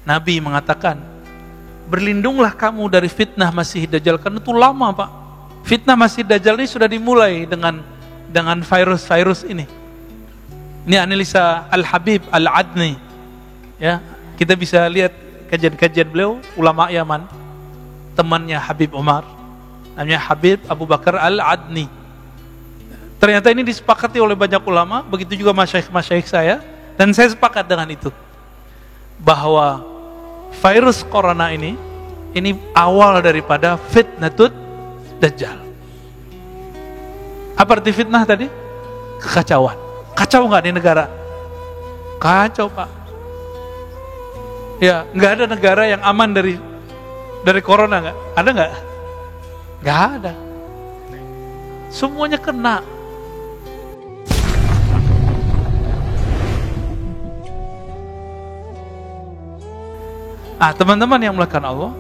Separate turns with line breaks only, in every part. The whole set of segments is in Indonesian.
Nabi mengatakan, berlindunglah kamu dari fitnah Masih Dajjal, karena itu lama Pak. Fitnah Masih Dajjal ini sudah dimulai dengan virus-virus ini. Ini analisa Al-Habib Al-Adni. Ya, kita bisa lihat kajian-kajian beliau, ulama Yaman, temannya Habib Umar, namanya Habib Abu Bakar Al-Adni. Ternyata ini disepakati oleh banyak ulama, begitu juga masyaikh-masyaikh saya, dan saya sepakat dengan itu. Bahwa virus corona ini awal daripada fitnatul Dajjal. Apa arti fitnah tadi? Kekacauan. Kacau nggak di negara? Kacau Pak. Ya, nggak ada negara yang aman dari corona, nggak? Ada nggak? Nggak ada. Semuanya kena. Teman-teman yang melakukan Allah.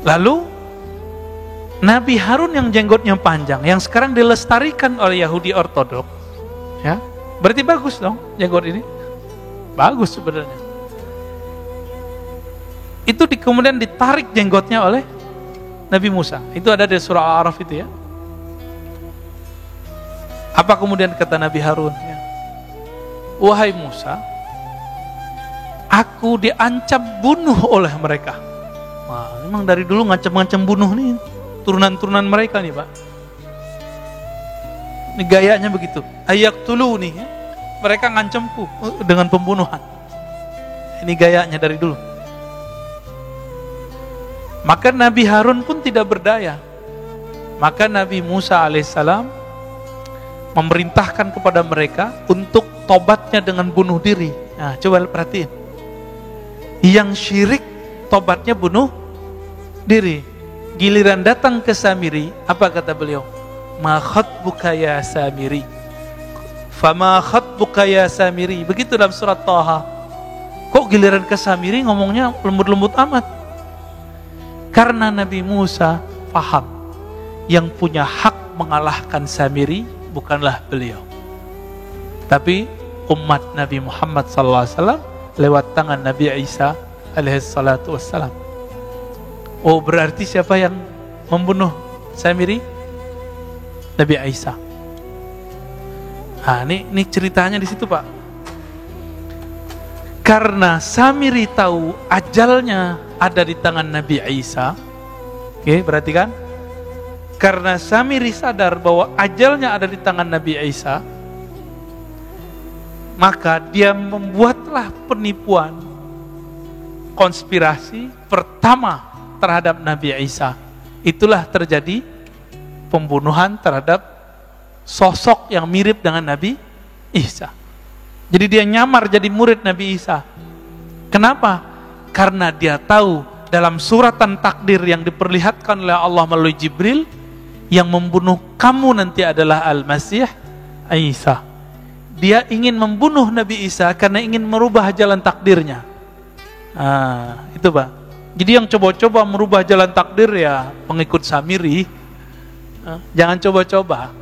Lalu Nabi Harun yang jenggotnya panjang, yang sekarang dilestarikan oleh Yahudi Ortodok, ya, berarti bagus dong jenggot ini. Bagus sebenarnya. Itu kemudian ditarik jenggotnya oleh Nabi Musa. Itu ada di surah Al-A'raf itu ya. Apa kemudian kata Nabi Harun? Ya. Wahai Musa, aku diancam bunuh oleh mereka. Wah, memang dari dulu ngancam-ngancam bunuh nih turunan-turunan mereka nih Pak. Ini gayanya begitu. Ayak tulu nih, ya. Mereka ngancamku dengan pembunuhan. Ini gayanya dari dulu. Maka Nabi Harun pun tidak berdaya. Maka Nabi Musa alaihissalam memerintahkan kepada mereka untuk tobatnya dengan bunuh diri. Nah, coba perhatiin. Yang syirik tobatnya bunuh diri. Giliran datang ke Samiri, apa kata beliau? Ma khatbuka ya Samiri. Fama khatbuka ya Samiri. Begitu dalam surat Thaha. Kok giliran ke Samiri ngomongnya lembut-lembut amat? Karena Nabi Musa paham yang punya hak mengalahkan Samiri bukanlah beliau, tapi umat Nabi Muhammad SAW lewat tangan Nabi Isa alaihissalatu wassalam. Oh, berarti siapa yang membunuh Samiri? Nabi Isa. Ini ceritanya di situ Pak. Karena Samiri tahu ajalnya ada di tangan Nabi Isa. Oke, berarti kan? Karena Samiri sadar bahwa ajalnya ada di tangan Nabi Isa, maka dia membuatlah penipuan, konspirasi pertama terhadap Nabi Isa. Itulah terjadi pembunuhan terhadap sosok yang mirip dengan Nabi Isa. Jadi dia nyamar jadi murid Nabi Isa. Kenapa? Karena dia tahu dalam suratan takdir yang diperlihatkan oleh Allah melalui Jibril, yang membunuh kamu nanti adalah Al-Masih Isa. Dia ingin membunuh Nabi Isa karena ingin merubah jalan takdirnya. Itu Pak. Jadi yang coba-coba merubah jalan takdir ya pengikut Samiri. Jangan coba-coba.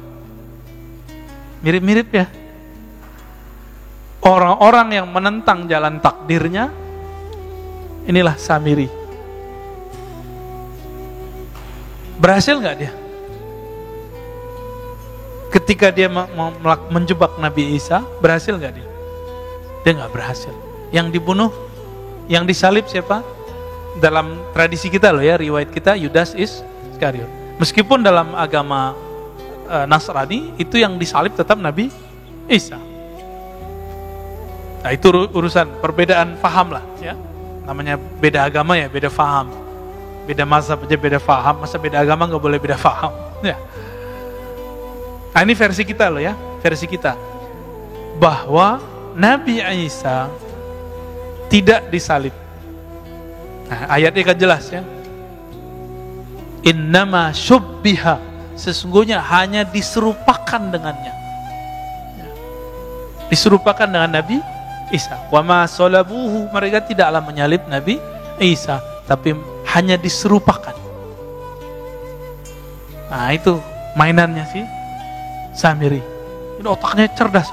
Mirip-mirip ya. Orang-orang yang menentang jalan takdirnya, inilah Samiri. Berhasil nggak dia? Ketika dia menjebak Nabi Isa, berhasil nggak dia? Dia nggak berhasil. Yang dibunuh, yang disalib siapa? Dalam tradisi kita loh ya, riwayat kita, Yudas Iskariot. Meskipun dalam agama Nasrani itu yang disalib tetap Nabi Isa. Nah itu urusan perbedaan faham lah ya. Namanya beda agama ya, beda faham. Beda mazhab aja beda faham, masa beda agama nggak boleh beda faham ya. Nah ini versi kita loh ya, versi kita. Bahwa Nabi Isa tidak disalib. Nah ayatnya kan jelas ya. Innama syubbiha, sesungguhnya hanya diserupakan dengannya. Diserupakan dengan Nabi Isa. Wa ma salabuhu, mereka tidaklah menyalib Nabi Isa, tapi hanya diserupakan. Nah itu mainannya sih Samiri. Ini otaknya cerdas.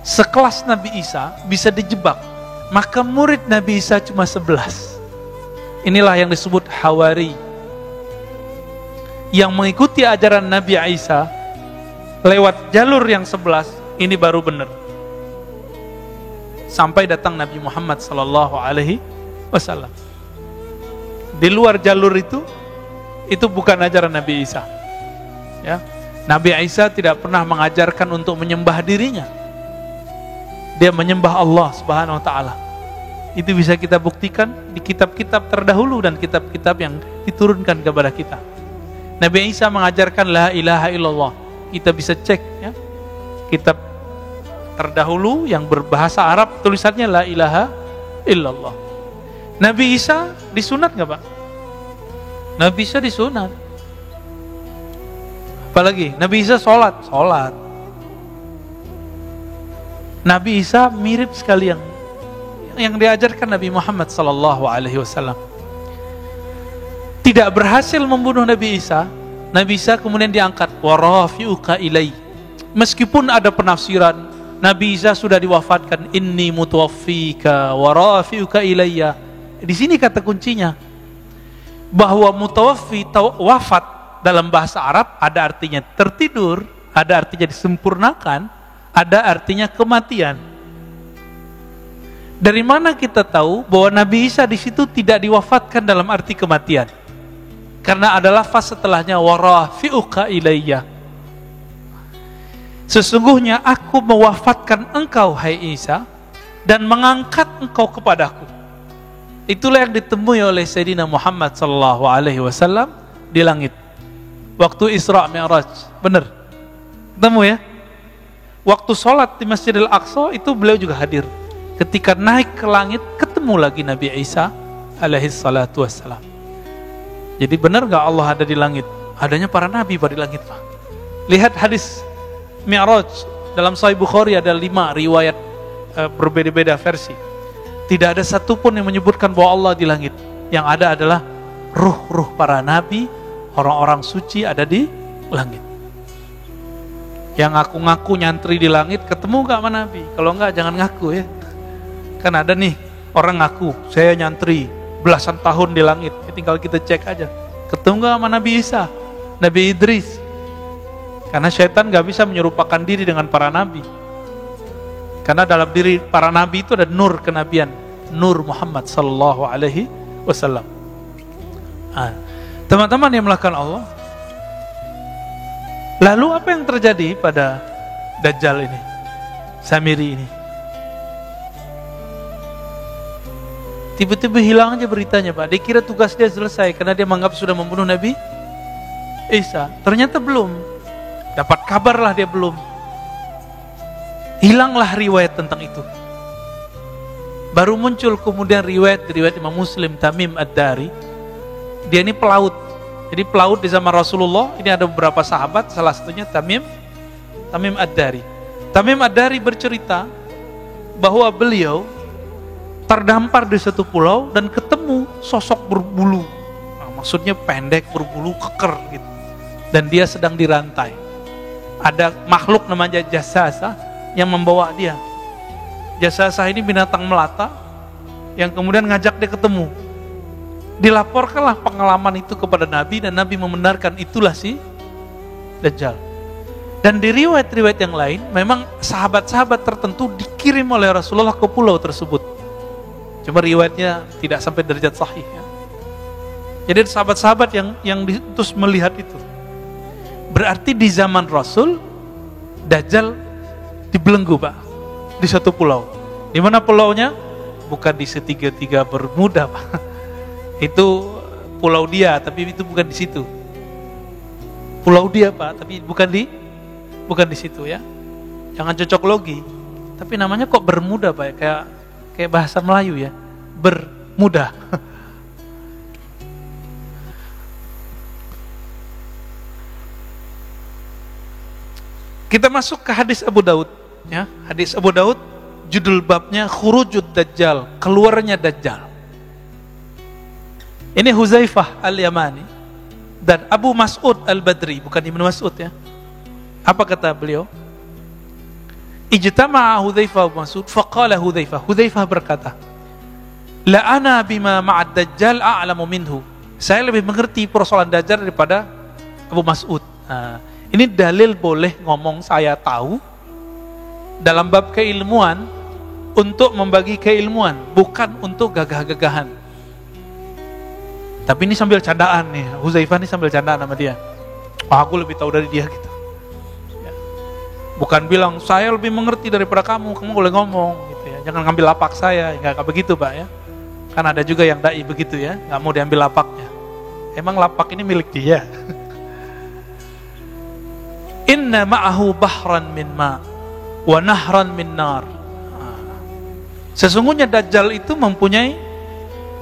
Sekelas Nabi Isa bisa dijebak Maka murid Nabi Isa cuma 11. Inilah yang disebut Hawari. Yang mengikuti ajaran Nabi Isa lewat jalur yang 11, ini baru benar. Sampai datang Nabi Muhammad sallallahu alaihi wasallam. Di luar jalur itu bukan ajaran Nabi Isa. Ya. Nabi Isa tidak pernah mengajarkan untuk menyembah dirinya. Dia menyembah Allah Subhanahu wa taala. Itu bisa kita buktikan di kitab-kitab terdahulu dan kitab-kitab yang diturunkan kepada kita. Nabi Isa mengajarkan la ilaha illallah. Kita bisa cek ya. Kitab terdahulu yang berbahasa Arab tulisannya la ilaha illallah. Nabi Isa disunat enggak, Pak? Nabi Isa disunat. Apalagi Nabi Isa sholat. Nabi Isa mirip sekali yang diajarkan Nabi Muhammad sallallahu alaihi wasallam. Tidak berhasil membunuh Nabi Isa. Nabi Isa kemudian diangkat wa rafi'uka ilai. Meskipun ada penafsiran Nabi Isa sudah diwafatkan, inni mutawaffika wa rafi'uka ilayya. Di sini kata kuncinya bahwa mutawaffi, wafat dalam bahasa Arab ada artinya tertidur, ada artinya disempurnakan, ada artinya kematian. Dari mana kita tahu bahwa Nabi Isa di situ tidak diwafatkan dalam arti kematian? Karena ada lafaz setelahnya wa rafi'uka ilayya. Sesungguhnya aku mewafatkan engkau hai Isa dan mengangkat engkau kepadaku. Itulah yang ditemui oleh Sayyidina Muhammad sallallahu alaihi wasallam di langit. Waktu Isra Mi'raj, benar. Ketemu ya? Waktu sholat di Masjidil Aqsa itu beliau juga hadir. Ketika naik ke langit, ketemu lagi Nabi Isa alaihi salatu wassalam. Jadi benar gak Allah ada di langit? Adanya para nabi pada di langit, Pak. Lihat hadis Mi'raj dalam Sahih Bukhari ada 5 riwayat berbeda-beda versi. Tidak ada satupun yang menyebutkan bahwa Allah di langit. Yang ada adalah ruh-ruh para nabi, orang-orang suci ada di langit. Yang ngaku-ngaku nyantri di langit ketemu gak sama Nabi? Kalau enggak jangan ngaku ya. Kan ada nih orang ngaku saya nyantri belasan tahun di langit. Tinggal kita cek aja. Ketemu gak sama Nabi Isa, Nabi Idris? Karena syaitan gak bisa menyerupakan diri dengan para nabi. Karena dalam diri para nabi itu ada nur kenabian, nur Muhammad sallallahu alaihi wasallam. Teman-teman yang melakukan Allah. Lalu apa yang terjadi pada Dajjal ini, Samiri ini? Tiba-tiba hilang aja beritanya, Pak. Dia kira tugas dia selesai karena dia menganggap sudah membunuh Nabi Isa. Ternyata belum. Dapat kabar lah dia belum. Hilanglah riwayat tentang itu. Baru muncul kemudian riwayat Imam Muslim, Tamim Ad-Dari. Dia ini pelaut. Jadi pelaut di zaman Rasulullah. Ini ada beberapa sahabat, salah satunya Tamim Ad-Dari. Tamim Ad-Dari bercerita bahwa beliau terdampar di satu pulau dan ketemu sosok berbulu. Maksudnya pendek, berbulu, keker gitu. Dan dia sedang dirantai. Ada makhluk namanya Jasasa yang membawa dia. Jasasa ini binatang melata yang kemudian ngajak dia ketemu. Dilaporkanlah pengalaman itu kepada Nabi dan Nabi membenarkan itulah si Dajjal. Dan di riwayat-riwayat yang lain memang sahabat-sahabat tertentu dikirim oleh Rasulullah ke pulau tersebut. Cuma riwayatnya tidak sampai derajat sahih ya. Jadi sahabat-sahabat yang diutus melihat itu. Berarti di zaman Rasul Dajjal dibelenggu, Pak, di satu pulau. Di mana pulaunya? Bukan di segitiga Bermuda, Pak. Itu pulau dia, tapi itu bukan di situ. Pulau dia, Pak, tapi bukan di situ ya. Jangan cocok logi. Tapi namanya kok Bermuda, Pak? Kayak bahasa Melayu ya. Bermuda. Kita masuk ke hadis Abu Daud ya. Hadis Abu Daud judul babnya Khurujud Dajjal, keluarnya Dajjal. Ini Huzaifah Al-Yamani dan Abu Mas'ud Al-Badri, bukan Ibnu Mas'ud ya. Apa kata beliau? Ijtama'a Hudzaifah wa Mas'ud faqala Hudzaifah berkata, la ana bima ma'ad dajjal a'lamu minhu. Saya lebih mengerti persoalan Dajjal daripada Abu Mas'ud. Nah, ini dalil boleh ngomong saya tahu dalam bab keilmuan untuk membagi keilmuan, bukan untuk gagah-gagahan. Tapi ini sambil candaan nih, Hudzaifah ini sambil candaan sama dia. Oh, aku lebih tahu dari dia gitu. Ya. Bukan bilang saya lebih mengerti daripada kamu boleh ngomong gitu ya. Jangan ngambil lapak saya, enggak begitu Pak ya. Kan ada juga yang dai begitu ya, nggak mau diambil lapaknya. Emang lapak ini milik dia. Inna ma'ahu bahran min ma' wa nahran min nar. Sesungguhnya Dajjal itu mempunyai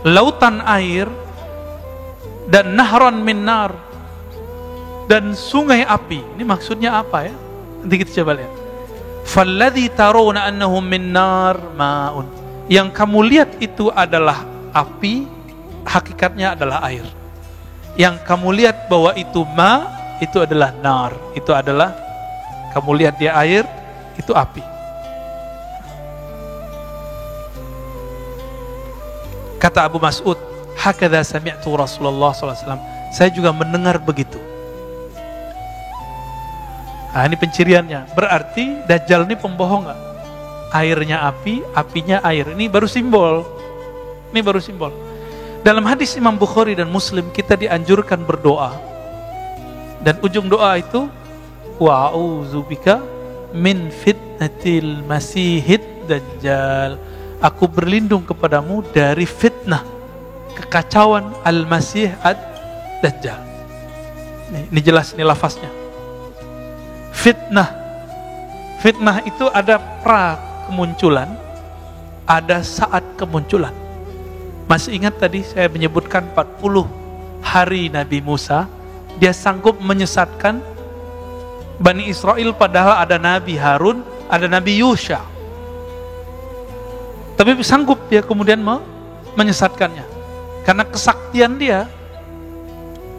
lautan air dan nahran min nar dan sungai api. Ini maksudnya apa ya? Nanti kita coba lihat. Falladhi tarawna annahum min nar ma'un. Yang kamu lihat itu adalah api, hakikatnya adalah air. Yang kamu lihat bahwa itu ma, itu adalah nar. Itu adalah, kamu lihat dia air, itu api. Kata Abu Mas'ud, hakadha sami'tu Rasulullah SAW. Saya juga mendengar begitu. Nah, ini penciriannya. Berarti Dajjal ini pembohong gak? Airnya api, apinya air. Ini baru simbol. Ini baru simbol. Dalam hadis Imam Bukhari dan Muslim, kita dianjurkan berdoa. Dan ujung doa itu, wa'udzubika min fitnatil masihid dajjal. Aku berlindung kepadamu dari fitnah, kekacauan al-masih ad-dajjal. Ini jelas, ini lafaznya. Fitnah. Fitnah itu ada pra kemunculan, ada saat kemunculan. Masih ingat tadi saya menyebutkan 40 hari Nabi Musa, dia sanggup menyesatkan Bani Israel padahal ada Nabi Harun, ada Nabi Yusha. Tapi sanggup dia kemudian menyesatkannya. Karena kesaktian dia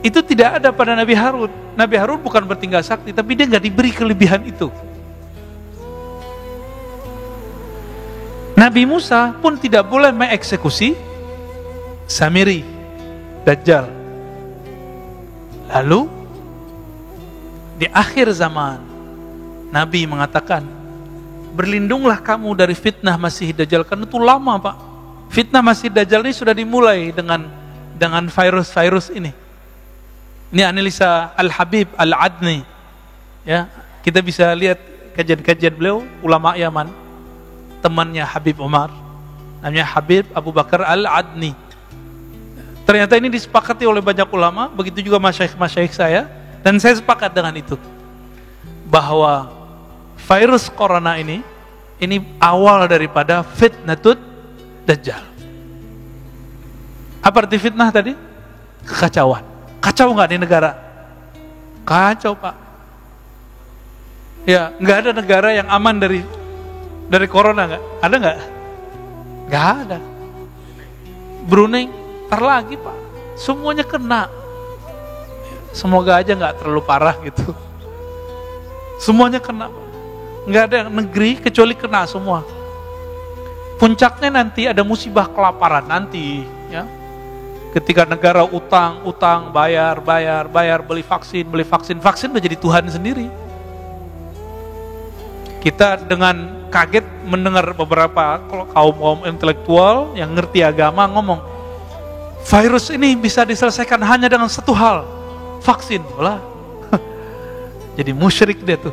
itu tidak ada pada Nabi Harun. Nabi Harun bukan bertinggal sakti, tapi dia nggak diberi kelebihan itu. Nabi Musa pun tidak boleh mengeksekusi Samiri, Dajjal. Lalu di akhir zaman Nabi mengatakan, berlindunglah kamu dari fitnah Masih Dajjal. Karena itu lama Pak. Fitnah Masih Dajjal ini sudah dimulai dengan virus-virus ini. Ini analisa Al-Habib Al-Adni. Ya, kita bisa lihat kajian-kajian beliau, ulama Yaman, temannya Habib Umar, namanya Habib Abu Bakar Al-Adni. Ternyata ini disepakati oleh banyak ulama, begitu juga masyaikh-masyaikh saya, dan saya sepakat dengan itu. Bahwa virus corona ini awal daripada fitnatut Dajjal. Apa arti fitnah tadi? Kekacauan. Kacau nggak di negara? Kacau Pak. Ya, nggak ada negara yang aman dari corona, nggak? Ada nggak? Nggak ada. Brunei terlagi Pak, semuanya kena. Semoga aja nggak terlalu parah gitu. Semuanya kena, nggak ada negeri kecuali kena semua. Puncaknya nanti ada musibah kelaparan nanti, ya. Ketika negara utang, bayar, beli vaksin, vaksin udah jadi Tuhan sendiri. Kita dengan kaget mendengar beberapa kaum intelektual yang ngerti agama ngomong, virus ini bisa diselesaikan hanya dengan satu hal, vaksin. Lah. Jadi musyrik dia tuh.